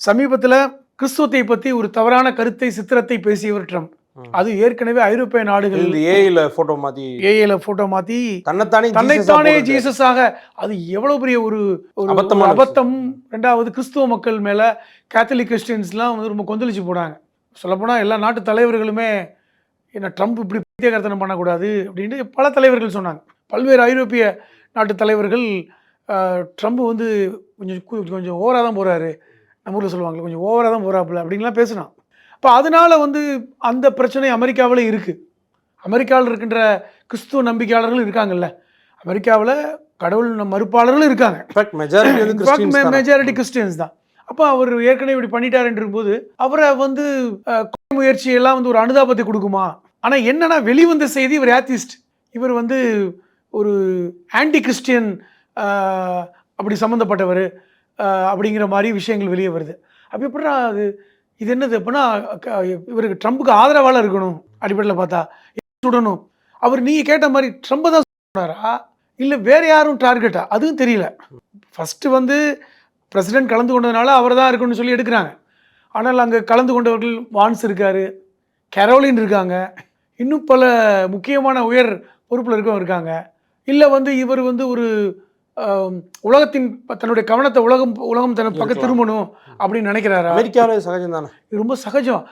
சமீபத்துல கிறிஸ்துவத்தை பத்தி ஒரு தவறான கருத்தை, சித்திரத்தை பேசியவர் ட்ரம்ப். அது ஏற்கனவே ஐரோப்பிய நாடுகள் இந்த ஏஐல போட்டோ மாத்தி ஏஐல போட்டோ மாத்தி தன்னைத்தானே தன்னைத்தானே ஜீசஸாக, அது எவ்வளவு பெரிய ஒரு ஒரு அபத்தமான அபத்தம். ரெண்டாவது, கிறிஸ்துவ மக்கள் மேல கேத்தலிக் கிறிஸ்டியன்ஸ்லாம் வந்து ரொம்ப கொந்தளிச்சு போனாங்க. சொல்லப்போனா எல்லா நாட்டு தலைவர்களுமே என்ன ட்ரம்ப் இப்படி பைத்தியகாரத்தனம் பண்ணக்கூடாது அப்படின்னு பல தலைவர்கள் சொன்னாங்க. பல்வேறு ஐரோப்பிய நாட்டு தலைவர்கள் ட்ரம்ப் வந்து கொஞ்சம் ஓவராக தான் போகிறாரு, நம்ம ஊரில் சொல்லுவாங்க கொஞ்சம் ஓவராக தான் போகிறாப்புல அப்படின்லாம் பேசினான். அப்போ அதனால வந்து அந்த பிரச்சனை அமெரிக்காவில் இருக்குது. அமெரிக்காவில் இருக்கின்ற கிறிஸ்துவ நம்பிக்கையாளர்கள் இருக்காங்கல்ல, அமெரிக்காவில் கடவுள் மறுப்பாளர்களும் இருக்காங்க. மெஜாரிட்டி கிறிஸ்டியன்ஸ் தான். அப்போ அவர் ஏற்கனவே இப்படி பண்ணிட்டாருன்ற போது அவரை வந்து முயற்சியெல்லாம் வந்து ஒரு அனுதாபத்தை கொடுக்குமா? ஆனால் என்னன்னா, வெளிவந்த செய்தி இவர் ஏத்திஸ்ட், இவர் வந்து ஒரு ஆன்டி கிறிஸ்டியன் அப்படி சம்மந்தப்பட்டவர் அப்படிங்கிற மாதிரி விஷயங்கள் வெளியே வருது. அப்போ எப்படின்னா இது என்னது அப்படின்னா, இவருக்கு ட்ரம்புக்கு ஆதரவாளர் இருக்கணும் அடிப்படையில் பார்த்தா சுடணும். அவர் நீங்கள் கேட்ட மாதிரி ட்ரம்பை தான் சொன்னாரா இல்லை வேறு யாரும் டார்கெட்டா அதுவும் தெரியல. ஃபஸ்ட்டு வந்து பிரசிடென்ட் கலந்து கொண்டதுனால அவர் தான் இருக்குன்னு சொல்லி எடுக்கிறாங்க. ஆனால் அங்கே கலந்து கொண்டவர்கள் வான்ஸ் இருக்கார், கரோலின் இருக்காங்க, இன்னும் பல முக்கியமான உயர் பொறுப்பில் இருக்கவங்க இருக்காங்க. இல்லை வந்து இவர் வந்து ஒரு உலகத்தின் தன்னுடைய கவனத்தை உலகம் தன் பக்கம் திரும்பணும் அப்படின்னு நினைக்கிறாரா? அமெரிக்காவில் சகஜம் தானே, இது ரொம்ப சகஜம்.